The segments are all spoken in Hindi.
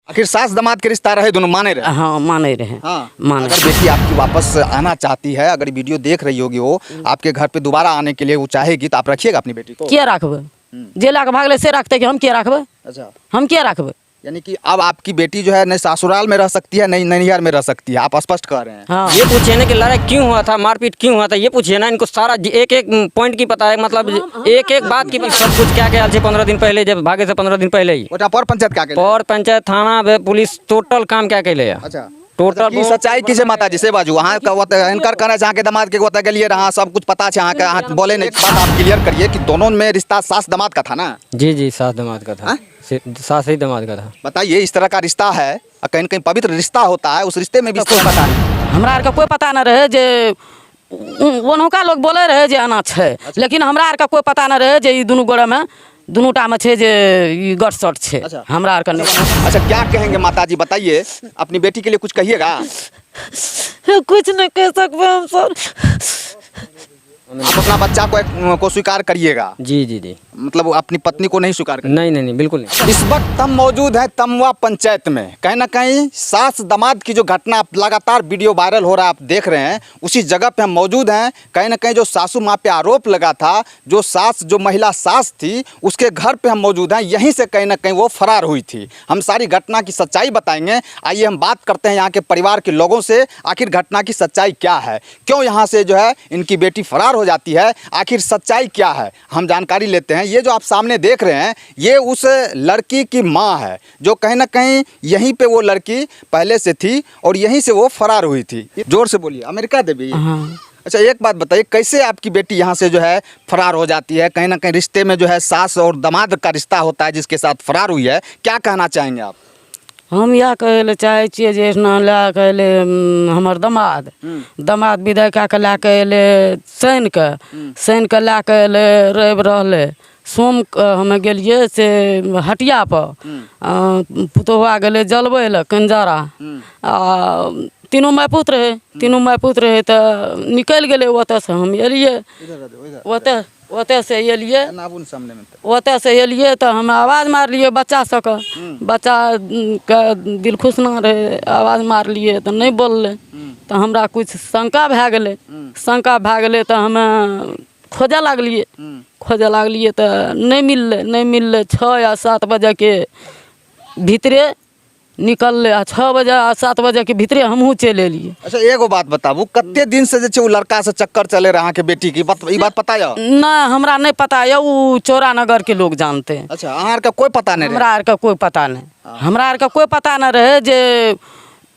आखिर सास दामाद के रिश्ता रहे, दोनों माने रहे। हाँ माने रहे। हाँ। माने। अगर बेटी आपकी वापस आना चाहती है, अगर वीडियो देख रही होगी वो आपके घर पे दोबारा आने के लिए वो चाहेगी, तो आप रखिएगा अपनी बेटी को? क्या रखबे? जे लाके भागले से रखते कि हम क्या रखबे? अच्छा, हम क्या रखबे? यानी कि अब आपकी बेटी जो है न ससुराल में रह सकती है, नहीं नैहर में रह सकती है, आप स्पष्ट कह रहे हैं। हाँ। ये पूछिए ना कि लड़ाई क्यों हुआ था, मारपीट क्यों हुआ था, ये पूछिए ना। इनको सारा एक एक पॉइंट की पता है, मतलब एक एक बात की सब कुछ क्या क्या 15 दिन पहले, जब भागे से 15 दिन पहले ही ओटा पर पंचायत क्या कहले? और पंचायत थाना पुलिस टोटल काम क्या कहले? अच्छा, टोटल की सच्चाई की माता जी से बाजू अहाँ का इनकर कहना है के दामाद के गोता गेलिए रहा, सब कुछ पता है, अहाँ बोले नहीं। बात आप क्लियर करिए कि दोनों में रिश्ता सास दामाद का था ना? जी जी, सास दामाद का था। सास ही दामाद का था। बताइए, इस तरह का रिश्ता है, कहीं कहीं पवित्र रिश्ता होता है, उस रिश्ते में भी कोई पता नहीं, हमरा आर का कोई पता न रहे जे वनोका लोग बोले रहे जे आना है। लेकिन हमरा आर का कोई पता न रहे जे दोनों गोड़ा में दोनों में छे जे गट सट छे। अच्छा। हमरा आर का नहीं। अच्छा, क्या कहेंगे माता जी, बताइए, अपनी बेटी के लिए कुछ कहिएगा? कुछ नहीं कह सकते हम सर। आप अपना बच्चा को स्वीकार करिएगा? जी जी जी। मतलब अपनी पत्नी को नहीं स्वीकार करिएगा? नहीं नहीं नहीं, बिल्कुल नहीं। इस वक्त हम मौजूद हैं तमवा पंचायत में। कहीं ना कहीं सास दामाद की जो घटना लगातार वीडियो वायरल हो रहा है, आप देख रहे हैं, उसी जगह पे हम मौजूद हैं। कहीं ना कहीं जो सासू माँ पे आरोप लगा था, जो महिला सास थी, उसके घर पे हम मौजूद हैं। यहीं से कहीं ना कहीं वो फरार हुई थी। हम सारी घटना की सच्चाई बताएंगे। आइए हम बात करते हैं यहाँ के परिवार के लोगों से, आखिर घटना की सच्चाई क्या है, क्यों यहाँ से जो है इनकी बेटी फरार हो जाती है, आखिर सच्चाई क्या है, हम जानकारी लेते हैं। ये जो आप सामने देख रहे हैं, ये उस लड़की की मां है, जो कहीं ना कहीं यहीं पे वो लड़की पहले से थी और यहीं से वो फरार हुई थी। जोर से बोलिए। अमेरिका देवी। हाँ। अच्छा, एक बात बताइए, कैसे आपकी बेटी यहाँ से जो है फरार हो जाती है? कहीं ना कहीं रिश्ते में जो है सास और दामाद का रिश्ता होता है, जिसके साथ फरार हुई है, क्या कहना चाहेंगे आप? हम यह कहले चाहे छियै जे ला कहले हमर दामाद विदाई कए के ला के अयले शनि के ला के अयले रवि रहले। सोम हमे गेलिए से हटिया पर पुतोहुआ गेले जलबै लए कंजारा। तीनों माय पुत्र रहे तो निकलि गेले ओतऽ से। हम एलिए ओतऽ से एलिए तो हम आवाज़ मारलिए बच्चा सबके। बच्चा के दिल खुश ना रहे, आवाज़ मारलिए तो नहीं बोलले। तो हमरा कुछ शंका भए गेलै तो हमे खोजऽ लागलिए तो नहीं मिलले। 6 या 7 बजे के भीतरे निकलले। 6 बजे 7 बजे के भीतरे हमहूँ चलि एलिए। अच्छा, एगो बात बताबू, कते दिन से जे छै वो लड़का से चक्कर चले रहा के बेटी की बात, ई बात पता है? नहीं, हमरा नहीं पता है, वो चौरा नगर के लोग जानते हैं। अच्छा, अहाँ का कोई पता नहीं? हमरा आर का कोई पता नहीं। हमरा आर का कोई पता न रहे जे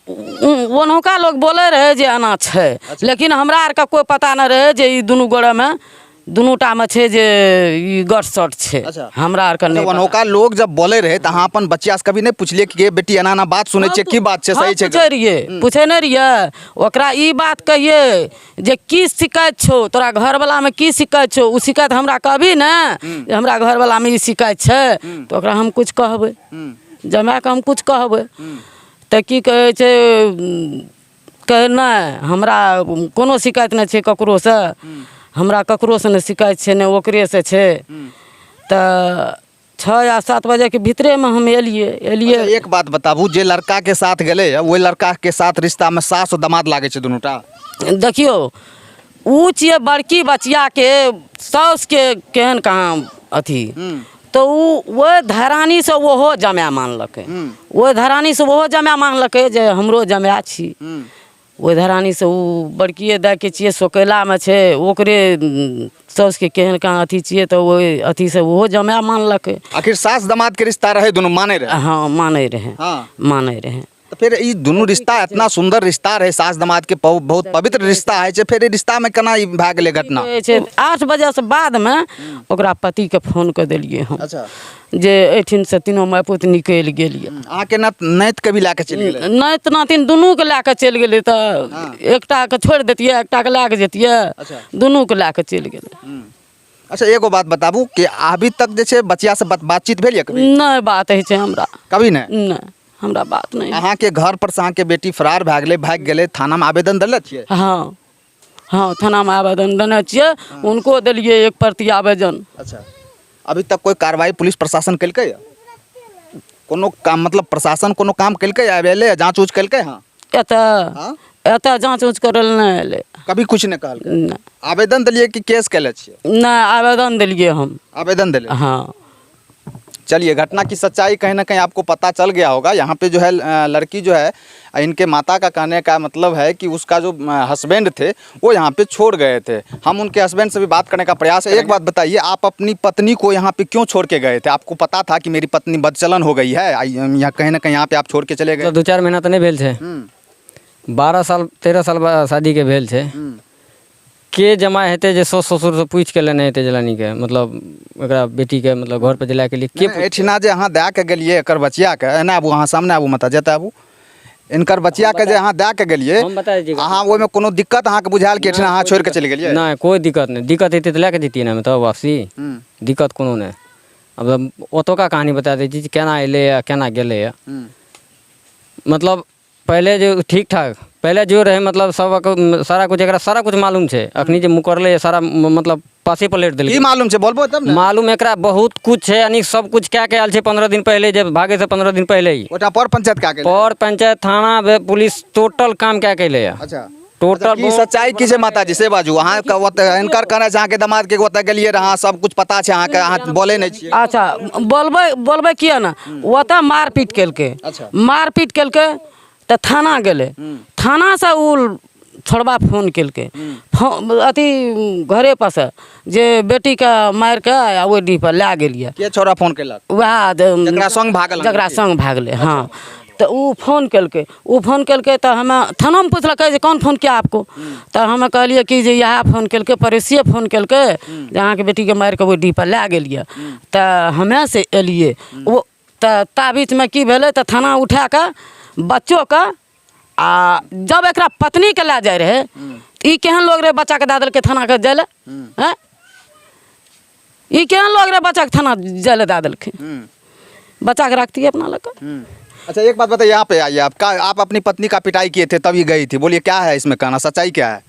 वनोका लोग बोले रहे जे आना है। लेकिन हमरा आर का कोई पता न रहे जे ई दोनों गोड़ा में दोनोटा में छे जे गट सट छे। अच्छा। हमरा आर का नहीं पता। वनोका लोग जब बोले रहे तो अहाँ अपन बच्चा से कभी नहीं पूछलिए कि बेटी एना बात सुने छे, की बात छे, सही छे? पूछे नहीं रहिए ओकरा ई बात कहिए जे की शिकायत छो, तोरा घर वाला में की शिकायत छो। उ शिकायत हमरा कभी ना, हमरा घर वाला में ई शिकायत छे तो ओकरा हम कुछ कहबै, जमाए के हम कुछ कहबै तो की कहे छे, कहे नहीं हमरा कोनो शिकायत नहीं छे ककरो से। हमरा ककरो से नहीं शिकायत छे, नहीं ओकरे से छे। तो 6 या 7 बजे के भीतरे में हम एलिए। अच्छा, एक बात बताबू, जे लड़का के साथ गेले वो लड़का के साथ रिश्ता में सास और दामाद लागे छे दोनोटा? देखियो, ऊ छिए बड़की बचिया के सास के केहन कहाँ अथी। तो वो धरानी से वो जमाय मानलकै। वो धरानी से वो जमाय मानलकै जे हमरो जमाय छी। वो धरानी से वो बड़किए दाय के छिए, सोकेला में छे, ओकरे सास के केहन कहाँ अथी छिए, तो वो अथी से वो जमाय मानलकै। आखिर सास दामाद के रिश्ता रहे, दोनों माने रहे? हाँ माने रहे। हाँ। माने रहे। तो फिर ये दोनों रिश्ता इतना सुंदर रिश्ता रहे, सास दामाद के बहुत पवित्र रिश्ता है, फिर रिश्ता में केना भाग गेले घटना? 8 बजे से बाद में ओकरा पति के फोन कर दिलिए हम। अच्छा। जे एठिन से तीनों माय पुत निकलि गेलिए। अहाँ के नाइत के भी लाके चलि गेले? नाइत नातिन दुनू के लाके चलि गेले। तो एकटा के छोड़ देतिए, एकटा के लाके जेतिए। दुनू के लाके चलि गेले। अच्छा, एगो बात बताबू कि अभी तक जे छे बच्चिया से बातचीत भेल या कभी? नहीं बात है हमरा कभी नहीं? हमरा बात नहीं। अहाँ के घर पर से अहाँ के बेटी फरार भाग गेले, थाना में आवेदन दिले छिए? हाँ हाँ, थाना में आवेदन देने छिए। उनको दिलिए 1 प्रति आवेदन। अच्छा, अभी तक कोई कार्रवाई पुलिस प्रशासन कैलकै? कोनो काम मतलब प्रशासन कोनो काम कलकै आबेले जांच ऊँच कलकै हाँ हाँ? एतऽ जाँच ऊँच करल नहीं एलै कभी कुछ नहीं कहल नहीं आवेदन दिलिए कि केस कैले छियै नहीं आवेदन दिलिए हम आवेदन दिले हाँ। चलिए घटना की सच्चाई कहीं ना कहीं आपको पता चल गया होगा। यहाँ पे जो है लड़की जो है इनके माता का कहने का मतलब है कि उसका जो हस्बैंड थे वो यहाँ पे छोड़ गए थे। हम उनके हस्बैंड से भी बात करने का प्रयास है। एक बात बताइए, आप अपनी पत्नी को यहाँ पे क्यों छोड़ के गए थे? आपको पता था कि मेरी पत्नी बदचलन हो गई है, यहाँ कहीं ना कहीं यहाँ पे आप छोड़ के चले गए? 2-4 महीना तो नहीं भेल थे, 12 साल 13 साल बाद शादी के भेल थे। के जमा हेते जे सास ससुर से पूछ के लेने हेते जलानी के मतलब एकरा बेटी के मतलब घर पे जला के लिए के एठिना जे अहाँ दए के गेलिए एकर बचिया के एना आबू अहाँ सामने आबू मत जेते आबू इनकर बचिया के जे अहाँ दए के गेलिए हम बता दीजिए अहाँ ओहिमे कोनो दिक्कत अहाँ के बुझायल कि एठिना अहाँ छोड़ के चले गेलिए? नहीं कोई दिक्कत नहीं, दिक्कत हेते तो लेके जतिए ना मतलब वापसी, दिक्कत कोनो नहीं। अब ओतोका कहानी बता दीजिए केना अइले या केना गेले या मतलब पहले जो ठीक ठाक पहले जो रहे मतलब सब सारा कुछ एकरा सारा कुछ मालूम छे। अखनी जे मुकरले सारा मतलब पासे पलट देल की मालूम छे बोलबो तब ना। मालूम एकरा बहुत कुछ है यानी सब कुछ क्या के आयल छे 15 दिन पहले जब भागे से 15 दिन पहले ही ओटा पर पंचायत का के पर पंचायत थाना पुलिस टोटल काम क्या कैले है। अच्छा टोटल की सच्चाई की छे माता जी से बाजू अहाँ के इनकर कहना छे अहाँ के दामाद के ओतऽ गेलिए रहा सब कुछ पता छे अहाँ के अहाँ बोले नहीं छिए? अच्छा बोलबे किया ना ओतऽ मारपीट केलकै। अच्छा मारपीट केलकै तो थाना गेले, थाना से उ छोड़बा फोन केलकै अथी घरे पर से जे बेटी के मार के आ ओहि डी पर लै गेलिए। के छोरा फोन केलक? वह जकरा संग भागल जकरा संग भागले हाँ। तो उ फोन केलकै तो हमें थाना में पूछलकै जे कौन फोन किया आपको? तो हमें कहलिए कि जे यह फोन केलकै पड़ोसिए फोन केलकै जे अहाँ के बेटी के मार के ओहि डी पर लै गेलिए। तो हमें से एलिए वो तो ता बीच में की भेलै तो थाना उठा के बच्चों का आ जब एकरा पत्नी के ला जाए रहे ई केहन लोग रहे बच्चा के दे देलकै थाना के जाए हैं? ई केहन लोग रहे बच्चा के थाना जाए दे देलकै? बच्चा के रखती है अपना लड़का। अच्छा एक बात बताइए, यहाँ पे आइए आप अपनी पत्नी का पिटाई किए थे तभी गई थी, बोलिए क्या है इसमें कहना, सच्चाई क्या है?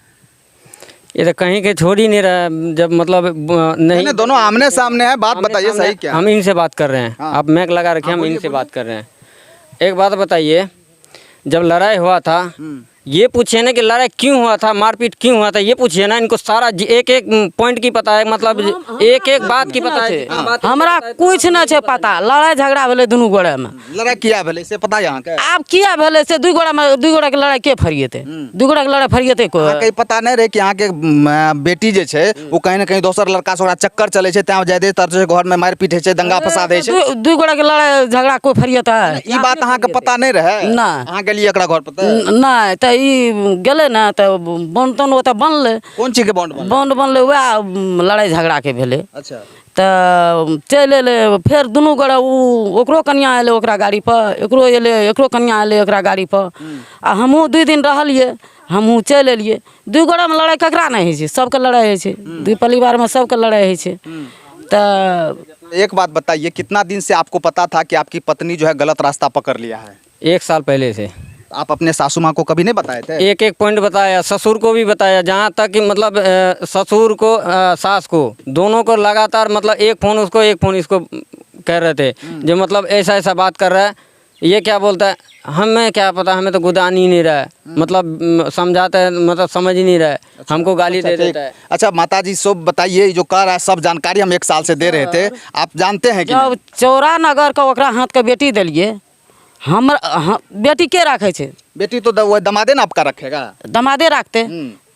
ये तो कहीं के छोड़ ही नहीं रहा जब मतलब नहीं दोनों आमने सामने है, बात बताइए सही क्या? हम इनसे बात कर रहे हैं। हाँ। आप मैक लगा रखे हम इनसे बात कर रहे हैं। एक बात बताइए, जब लड़ाई हुआ था ये पूछिए ना कि लड़ाई क्यों हुआ था, मारपीट क्यों हुआ था, ये पूछिए ना। इनको सारा एक एक पॉइंट की पता है, मतलब एक एक बात की पता है। हमरा कुछ नहीं छे पता। लड़ाई झगड़ा भेले दुनू गोड़ा में। लड़ाई किया भेले से पता यहाँ के? आप किया भेले से दुई गोड़ा के लड़ाई के फरिएते? दुई गोड़ा के लड़ाई फरिएते को? कहीं पता नहीं रहे कि यहाँ के बेटी जे छे वो कहीं ना कहीं दोसर लड़का से ओकरा चक्कर चले छे, तैं ज्यादातर से घर में मारपीट है, दंगा फसाद है। दुई गोड़ा के लड़ाई झगड़ा कोई फरिएता है? ई बात अहाँ के पता नहीं रहे? ना अहाँ गेलिए एकरा घर पर? नहीं तो ई गेले ना तो बॉन्ड तन ओतऽ बनले। कौन चीज के बॉन्ड बनले वह लड़ाई झगड़ा के भेले। अच्छा तो चल एले फिर दुनू गोड़ा ओकरो कनिया एले ओकरा गाड़ी पर, एकरो एले एकरो कनिया एले ओकरा गाड़ी पर। आ हमहूँ 2 दिन रहलिए, हमहूँ चल एलिए। दुई गोड़ा में लड़ाई ककरा नहीं होइ छै? सबके लड़ाई होइ छै, दुई परिवार में सबके लड़ाई होइ छै। तो एक बात बताइए, कितना दिन से आपको पता था कि आपकी पत्नी जो है गलत रास्ता पकड़ लिया है? 1 साल पहले से। आप अपने सासू माँ को कभी नहीं बताए थे? एक एक पॉइंट बताया, ससुर को भी बताया, जहाँ तक कि मतलब ससुर को सास को दोनों को लगातार मतलब एक फ़ोन उसको एक फ़ोन इसको कह रहे थे जो मतलब ऐसा ऐसा बात कर रहा है। ये क्या बोलता है हमें क्या पता, हमें तो गुदान ही नहीं रहा है, मतलब समझाता है मतलब समझ ही नहीं रहा है। हमको गाली दे देता है। अच्छा माता जी सब बताइए, जो कह रहा है सब जानकारी हम 1 साल से दे रहे थे, आप जानते हैं कि जब चौरा नगर का ओकरा हाथ के बेटी दिलिए, हम बेटी के रखे छे? बेटी तो वो दमादे ना आपका रखेगा? दमादे रखते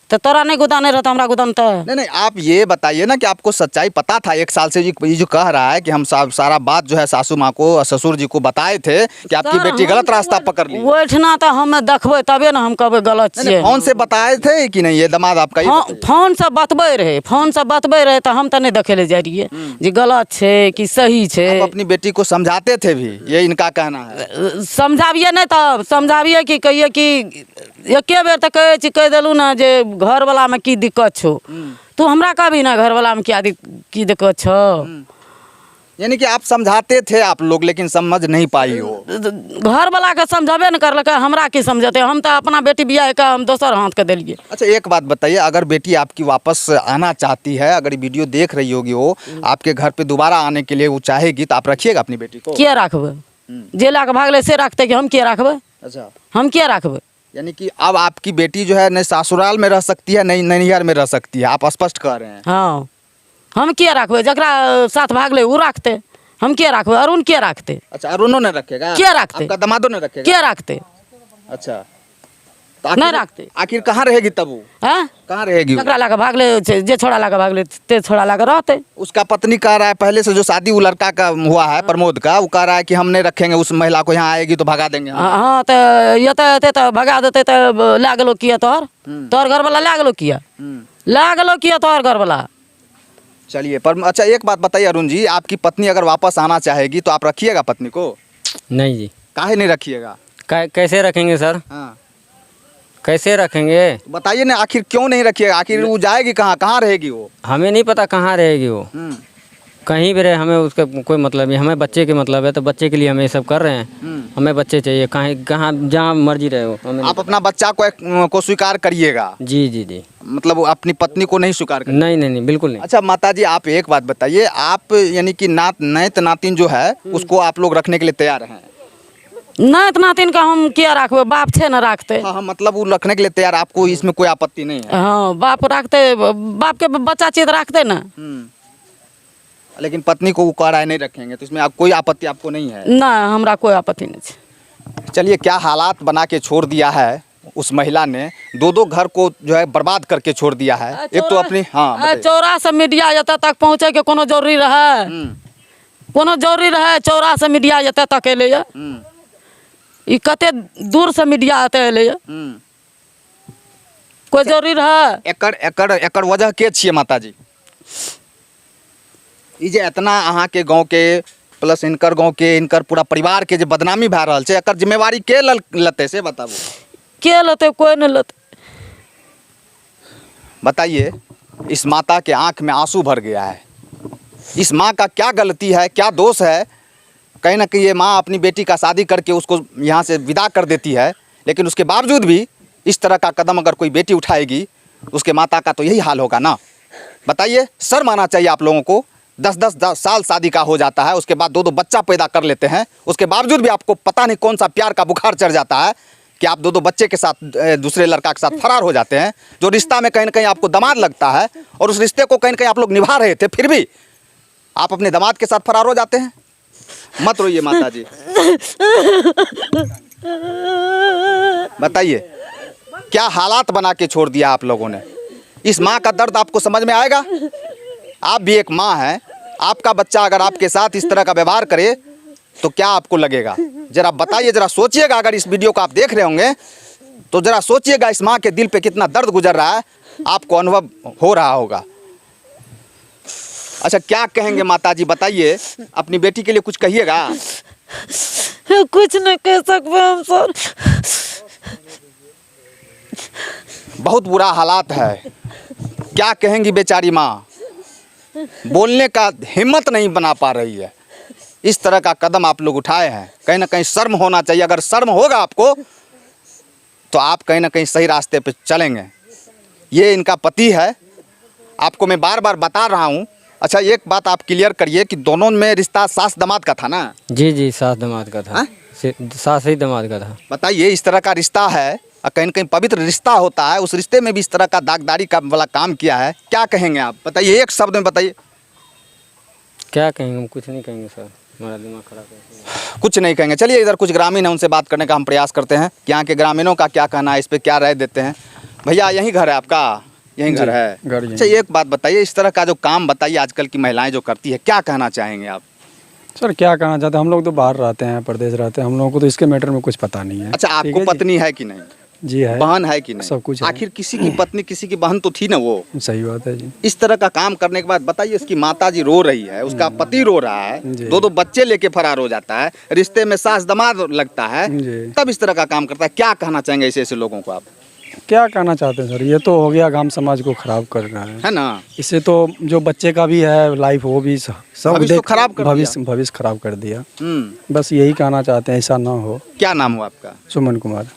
तो तोरा नहीं गुदाने रहता, हमरा गुदान तो। नहीं आप ये बताइए ना कि आपको सच्चाई पता था 1 साल से? ये जो कह रहा है कि हम सारा बात जो है सासू माँ को और ससुर जी को बताए थे कि आपकी बेटी गलत रास्ता पकड़ ली। ओठना तो हमें देखबे तबे ना हम कहबे गलत छिए। फोन से बताए थे कि नहीं ये दामाद आपका? फोन से बतबे रहे तो हम तो नहीं देखे ले जा रहिए जी गलत छे कि सही छे। आप अपनी बेटी को समझाते थे भी, ये इनका कहना है? समझाबिए नहीं तब समझाबिए कि कहिए कि एके बेर तो कह देलू ना जे घर वाला में की दिक्कत छो, तू हमरा कभी ना घर वाला में की दिक्कत छो। यानी कि आप समझाते थे आप लोग, लेकिन समझ नहीं पाई हो। घर वाला के समझाबे न करलक, हमरा की समझते? हम तो अपना बेटी बियाह के हम दोसर हाथ के दिलिए। अच्छा एक बात बताइए, अगर बेटी आपकी वापस आना चाहती है, अगर ये वीडियो देख रही होगी वो आपके घर पे दोबारा आने के लिए वो चाहेगी, तो आप रखिएगा अपनी बेटी को? क्या रखबे? जे ला के भागले से रखते कि हम क्या रखबे, अच्छा, हम क्या रखबे। यानी कि अब आपकी बेटी जो है न ससुराल में रह सकती है नहीं नैहर में रह सकती है, आप स्पष्ट कह रहे हैं। हाँ, हम क्या रखबे, जकरा साथ भागले वो रखते, हम क्या रखबे, अरुण क्या रखते। अच्छा, अरुणों ने रखेगा, क्या रखते? आपका दमादों ने रखेगा, क्या रखते, अच्छा, नहीं रखते। आखिर कहाँ रहेगी तब वो, हाँ, कहाँ रहेगी वो? जकरा ला के भागले, जे छोड़ा ला के भागले ते छोड़ा ला के रहते। उसका पत्नी कह रहा है पहले से जो शादी वो लड़का का हुआ है प्रमोद का, वो कह रहा है कि हम नहीं रखेंगे उस महिला को, यहाँ आएगी तो भगा देंगे हम। हाँ, तो ये तो भगा देते तो ला गेलो किया, तोहर घर वाला ला गेलो किया, ला गेलो किया तोहर घर वाला। चलिए, पर अच्छा एक बात बताइए अरुण जी, आपकी पत्नी अगर वापस आना चाहेगी तो आप रखिएगा पत्नी को? नहीं जी। काहे नहीं रखिएगा? कैसे रखेंगे सर, हाँ, कैसे रखेंगे? बताइए ना, आखिर क्यों नहीं रखिएगा? आखिर वो जाएगी कहाँ, कहाँ रहेगी वो? हमें नहीं पता कहाँ रहेगी वो, कहीं भी रहे, हमें उसका कोई मतलब नहीं। हमें बच्चे के मतलब है, तो बच्चे के लिए हम ये सब कर रहे हैं। हमें बच्चे चाहिए, कहाँ जहाँ मर्जी रहे हो, हमें आप अपना बच्चा को स्वीकार करिएगा? जी जी जी। मतलब अपनी पत्नी को नहीं स्वीकार करिएगा? नहीं नहीं नहीं, बिल्कुल नहीं। अच्छा माता जी, आप एक बात बताइए, आप यानी कि नात नातिन जो है उसको आप लोग रखने के लिए तैयार हैं? नात नातिन का हम क्या रखबे, बाप छे न रखते। हाँ, मतलब वो रखने के लिए तैयार, आपको इसमें कोई आपत्ति नहीं है? हाँ, बाप रखते, बाप के बच्चा चाहिए तो रखते ना। लेकिन पत्नी को वो कह रहा है नहीं रखेंगे, तो इसमें आप कोई आपत्ति आपको नहीं है? ना, हमरा कोई आपत्ति नहीं है। चलिए, क्या हालात बना के छोड़ दिया है उस महिला ने, दो घर को जो है बर्बाद करके छोड़ दिया है। एक तो अपनी, हाँ बताइए। चौरा से मीडिया जतऽ तक पहुँचे के कोनो जरूरी रहे, कोनो जरूरी रहे, चौरा से मीडिया जतऽ तक एले, ई कते दूर से मीडिया आते एले, कोई जरूरी रहे। एकर वजह के छिए माता जी? ई जे इतना अहाँ के गाँव के प्लस इनकर गाँव के, इनकर पूरा परिवार के जे बदनामी भए रहल छै, एकर जिम्मेवारी के लेते से बताबू? के लेते, कोई नहीं लेते। बताइए, इस माता के आंख में आंसू भर गया है। इस माँ का क्या गलती है, क्या दोष है? कहीं ना कहीं ये माँ अपनी बेटी का शादी करके उसको यहाँ से विदा कर देती है, लेकिन उसके बावजूद भी इस तरह का कदम अगर कोई बेटी उठाएगी, उसके माता का तो यही हाल होगा ना। बताइए, शर्म आना चाहिए आप लोगों को। 10 साल शादी का हो जाता है, उसके बाद 2 बच्चा पैदा कर लेते हैं, उसके बावजूद भी आपको पता नहीं कौन सा प्यार का बुखार चढ़ जाता है कि आप 2 बच्चे के साथ दूसरे लड़का के साथ फरार हो जाते हैं, जो रिश्ता में कहीं ना कहीं आपको दामाद लगता है, और उस रिश्ते को कहीं ना कहीं आप लोग निभा रहे थे, फिर भी आप अपने दामाद के साथ फरार हो जाते हैं। मत रोइए माता जी, बताइए क्या हालात बना के छोड़ दिया आप लोगों ने। इस माँ का दर्द आपको समझ में आएगा? आप भी एक माँ हैं, आपका बच्चा अगर आपके साथ इस तरह का व्यवहार करे तो क्या आपको लगेगा? जरा बताइए, जरा सोचिएगा। अगर इस वीडियो को आप देख रहे होंगे तो जरा सोचिएगा, इस माँ के दिल पे कितना दर्द गुजर रहा है, आपको अनुभव हो रहा होगा। अच्छा, क्या कहेंगे माता जी, बताइए, अपनी बेटी के लिए कुछ कहिएगा? कुछ नहीं कह सकते हम सर, बहुत बुरा हालात है। क्या कहेंगी बेचारी माँ, बोलने का हिम्मत नहीं बना पा रही है। इस तरह का कदम आप लोग उठाए हैं, कहीं ना कहीं शर्म होना चाहिए। अगर शर्म होगा आपको तो आप कहीं ना कहीं सही रास्ते पे चलेंगे। ये इनका पति है, आपको मैं बार बार बता रहा हूँ। अच्छा, एक बात आप क्लियर करिए कि दोनों में रिश्ता सास दामाद का था ना? जी जी, सास दामाद का था। सास ही दामाद का था। बताइए, इस तरह का रिश्ता है, कहीं ना कहीं पवित्र रिश्ता होता है, उस रिश्ते में भी इस तरह का दागदारी का वाला काम किया है। क्या कहेंगे आप? बताइए, एक शब्द में बताइए। क्या कहेंगे? हम कुछ नहीं कहेंगे सर, हमारा दिमाग खराब है। कुछ नहीं कहेंगे। चलिए, इधर कुछ ग्रामीण है, उनसे बात करने का हम प्रयास करते हैं कि यहाँ के ग्रामीणों का क्या कहना है, इस पर क्या राय देते हैं। भैया, यही घर है आपका? यही घर है? अच्छा, एक बात बताइए, इस तरह का जो काम बताइए आजकल की महिलाएं जो करती है, क्या कहना चाहेंगे आप? सर क्या कहना चाहते हैं, हम लोग तो बाहर रहते हैं, परदेश रहते हैं, हम लोगों को तो इसके मैटर में कुछ पता नहीं है। अच्छा, आपको पत्नी है कि नहीं? जी है। बहन है कि नहीं? सब कुछ है। आखिर किसी की पत्नी किसी की बहन तो थी ना वो। सही बात है जी। इस तरह का काम करने के बाद बताइए, इसकी माता जी रो रही है, उसका पति रो रहा है, 2 बच्चे लेके फरार हो जाता है, रिश्ते में सास दामाद लगता है, तब इस तरह का काम करता है। क्या कहना चाहेंगे ऐसे लोगों को आप? क्या कहना चाहते हैं सर, ये तो हो गया गांव समाज को खराब कर रहा है ना। इससे तो जो बच्चे का भी है लाइफ, वो भी सब खराब कर भविष्य खराब कर दिया। बस यही कहना चाहते हैं, ऐसा ना हो। क्या नाम हो आपका? सुमन कुमार।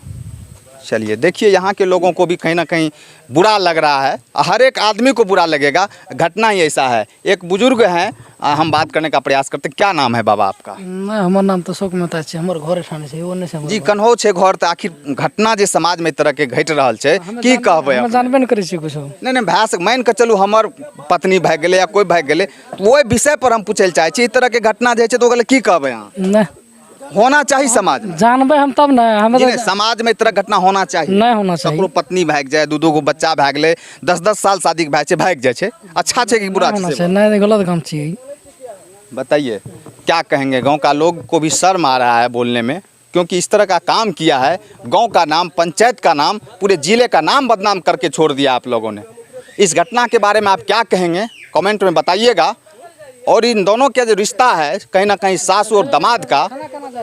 चलिए, देखिए यहाँ के लोगों को भी कहीं ना कहीं बुरा लग रहा है, हर एक आदमी को बुरा लगेगा, घटना ही ऐसा है। एक बुजुर्ग हैं, हम बात करने का प्रयास करते हैं। क्या नाम है बाबा आपका? हमार नाम तो शोक मेहता छै, हमर घरे ठाणे छै, ओने से जी, कन्हो छै घर, तऽ आखिर घटना जे समाज में तरह के घटि रहल छै, की कहबै? हम जानबे नहि करै छी कुछ। नहीं भए सक, मान के चलू हमर पत्नी भए गेलै या कोई भए गेलै, तो ओहि विषय पर हम पूछे चाहे छी, इस तरह के घटना जे छै तो ओकरा की कहबै अहाँ? नहीं होना चाहिए समाज में, जानबे हम तब नहीं, हमें जी नहीं, समाज में इस तरह घटना होना चाहिए। नहीं होना चाहिए। ककरो पत्नी भाग जाए, दू गो बच्चा भाग गेलै, 10-10 साल शादी के भाग जाए छै, अच्छा छै कि बुरा होना छै? चाहिए, नहीं गलत काम चाहिए। बताइए क्या कहेंगे? गांव का लोग को भी शर्म आ रहा है बोलने में, क्योंकि इस तरह का काम किया है, गांव का नाम, पंचायत का नाम, पूरे जिले का नाम बदनाम करके छोड़ दिया आप लोगों ने। इस घटना के बारे में आप क्या कहेंगे, कमेंट में बताइएगा। और इन दोनों का जो रिश्ता है, कहीं ना कहीं सासू और दामाद का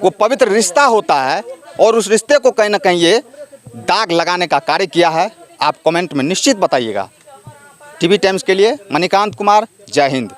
वो पवित्र रिश्ता होता है, और उस रिश्ते को कहीं ना कहीं ये दाग लगाने का कार्य किया है। आप कमेंट में निश्चित बताइएगा। टीवी टाइम्स के लिए मणिकांत कुमार, जय हिंद।